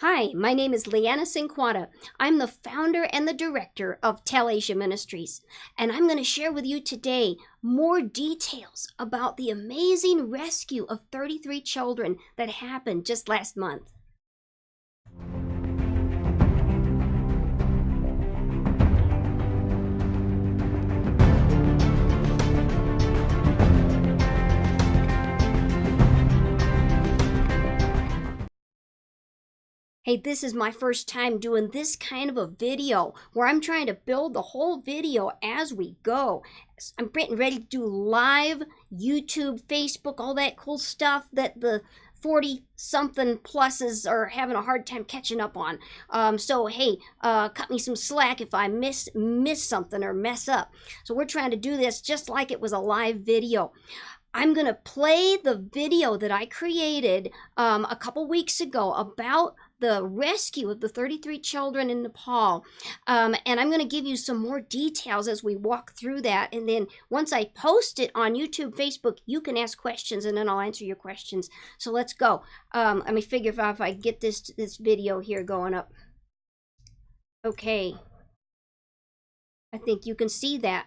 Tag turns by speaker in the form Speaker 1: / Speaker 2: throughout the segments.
Speaker 1: Hi, my name is Leanna Cinquanta. I'm the founder and the director of Tell Asia Ministries, and I'm going to share with you today more details about the amazing rescue of 33 children that happened just last month. Hey, this is my first time doing this kind of a video where I'm trying to build the whole video as we go. I'm getting ready to do live YouTube, Facebook, all that cool stuff that the 40-something pluses are having a hard time catching up on. So hey, cut me some slack if I miss something or mess up. So we're trying to do this just like it was a live video. I'm going to play the video that I created a couple weeks ago about the rescue of the 33 children in Nepal. And I'm going to give you some more details as we walk through that. And then once I post it on YouTube, Facebook, you can ask questions and then I'll answer your questions. So let's go. Let me figure out if I get this video here going up. Okay. I think you can see that.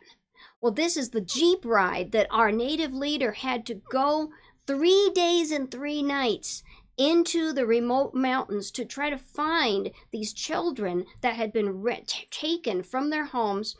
Speaker 1: Well, this is the Jeep ride that our native leader had to go 3 days and 3 nights into the remote mountains to try to find these children that had been taken from their homes.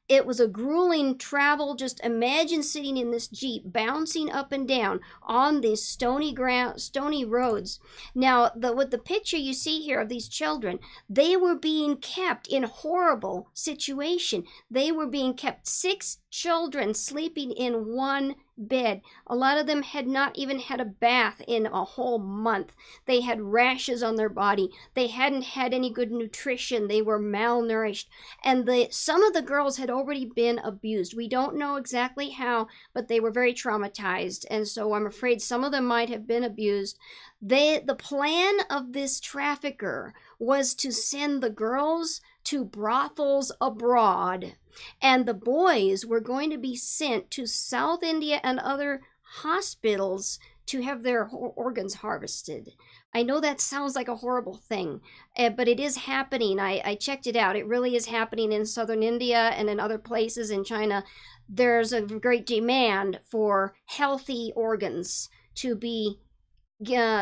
Speaker 1: It was a grueling travel. Just imagine sitting in this Jeep, bouncing up and down on these stony roads. Now, with the picture you see here of these children, they were being kept in horrible situation. They were being kept 6 children sleeping in one bed. A lot of them had not even had a bath in a whole month. They had rashes on their body. They hadn't had any good nutrition. They were malnourished. And some of the girls had already been abused. We don't know exactly how, but they were very traumatized. And so I'm afraid some of them might have been abused. The plan of this trafficker was to send the girls to brothels abroad, and the boys were going to be sent to South India and other hospitals to have their organs harvested. I know that sounds like a horrible thing, but it is happening. I checked it out. It really is happening in southern India and in other places in China. There's a great demand for healthy organs to be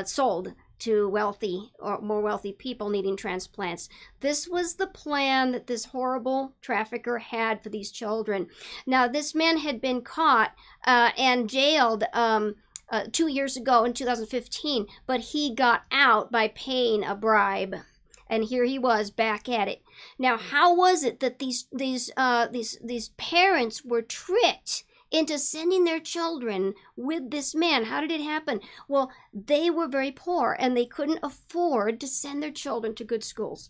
Speaker 1: sold to wealthy or more wealthy people needing transplants. This was the plan that this horrible trafficker had for these children. Now, this man had been caught and jailed 2 years ago in 2015, but he got out by paying a bribe. And here he was back at it. Now, how was it that these parents were tricked into sending their children with this man? How did it happen? Well, they were very poor and they couldn't afford to send their children to good schools.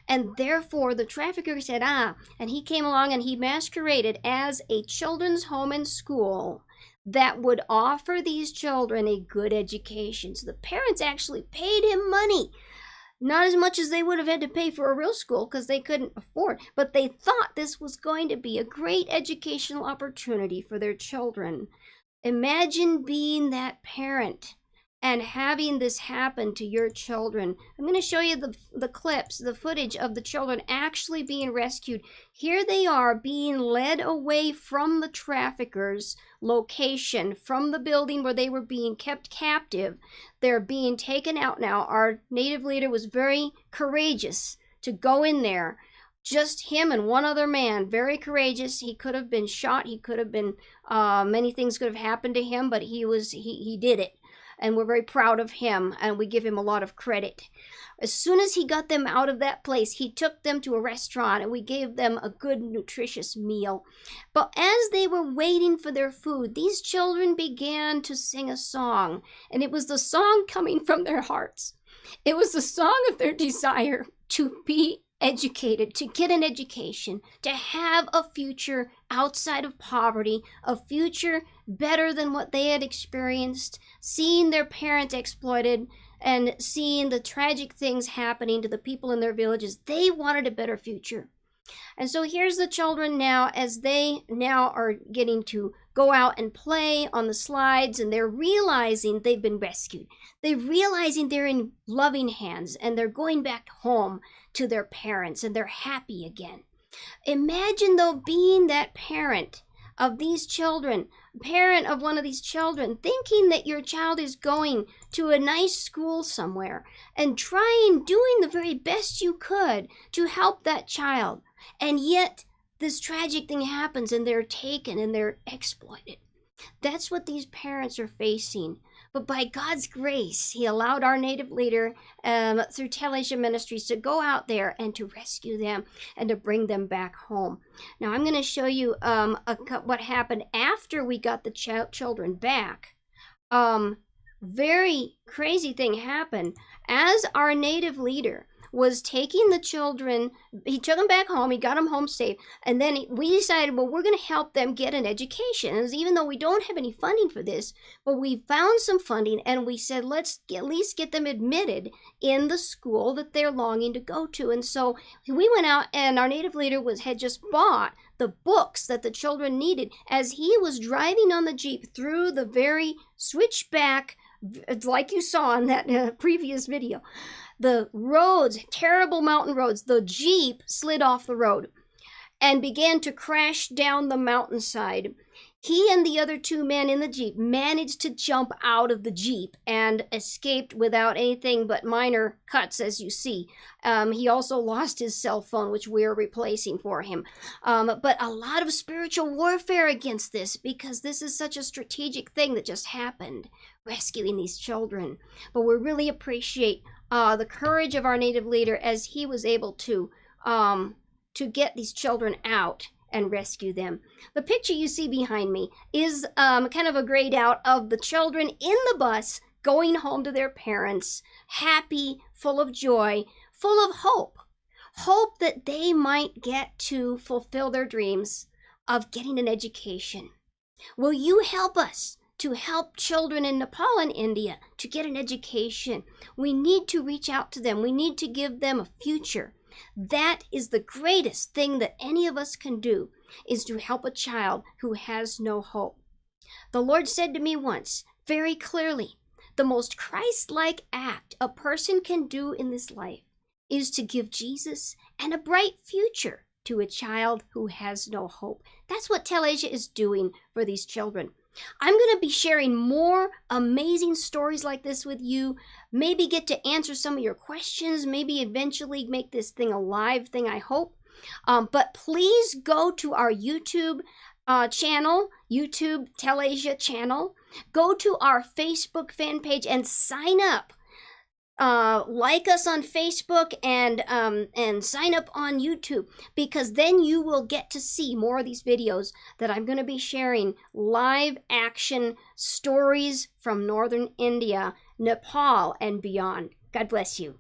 Speaker 1: And therefore, the trafficker said, and he came along and he masqueraded as a children's home and school that would offer these children a good education. So the parents actually paid him money. Not as much as they would have had to pay for a real school because they couldn't afford, but they thought this was going to be a great educational opportunity for their children. Imagine being that parent and having this happen to your children. I'm going to show you the clips, the footage of the children actually being rescued. Here they are being led away from the traffickers' location, from the building where they were being kept captive. They're being taken out now. Our native leader was very courageous to go in there. Just him and one other man, very courageous. He could have been shot. He could have been, many things could have happened to him, but he did it. And we're very proud of him, and we give him a lot of credit. As soon as he got them out of that place, he took them to a restaurant, and we gave them a good, nutritious meal. But as they were waiting for their food, these children began to sing a song, and it was the song coming from their hearts. It was the song of their desire to be educated, to get an education, to have a future outside of poverty, a future better than what they had experienced, seeing their parents exploited and seeing the tragic things happening to the people in their villages. They wanted a better future. And so here's the children now, as they now are getting to go out and play on the slides, and they're realizing they've been rescued. They're realizing they're in loving hands, and they're going back home to their parents, and they're happy again. Imagine, though, being that parent of these children, parent of one of these children, thinking that your child is going to a nice school somewhere and doing the very best you could to help that child. And yet this tragic thing happens and they're taken and they're exploited. That's what these parents are facing. But by God's grace, he allowed our native leader through Tell-Asia Ministries to go out there and to rescue them and to bring them back home. Now, I'm going to show you what happened after we got the children back. Very crazy thing happened. As our native leader was taking the children, he took them back home, he got them home safe, and then we decided, well, we're going to help them get an education. And even though we don't have any funding for this, but we found some funding, and we said, let's at least get them admitted in the school that they're longing to go to. And so we went out, and our native leader had just bought the books that the children needed as he was driving on the Jeep through the very switchback, like you saw in that previous video. The roads, terrible mountain roads, the Jeep slid off the road and began to crash down the mountainside. He and the other two men in the Jeep managed to jump out of the Jeep and escaped without anything but minor cuts, as you see. He also lost his cell phone, which we're replacing for him. But a lot of spiritual warfare against this, because this is such a strategic thing that just happened, rescuing these children. But we really appreciate the courage of our native leader as he was able to get these children out and rescue them. The picture you see behind me is kind of a grayed out of the children in the bus going home to their parents, happy, full of joy, full of hope. Hope that they might get to fulfill their dreams of getting an education. Will you help us to help children in Nepal and India to get an education? We need to reach out to them. We need to give them a future. That is the greatest thing that any of us can do, is to help a child who has no hope. The Lord said to me once, very clearly, the most Christ-like act a person can do in this life is to give Jesus and a bright future to a child who has no hope. That's what Tell-Asia is doing for these children. I'm going to be sharing more amazing stories like this with you. Maybe get to answer some of your questions. Maybe eventually make this thing a live thing, I hope. But please go to our YouTube channel, YouTube Tell-Asia channel. Go to our Facebook fan page and sign up. Like us on Facebook and sign up on YouTube, because then you will get to see more of these videos that I'm going to be sharing, live action stories from northern India, Nepal, and beyond. God bless you.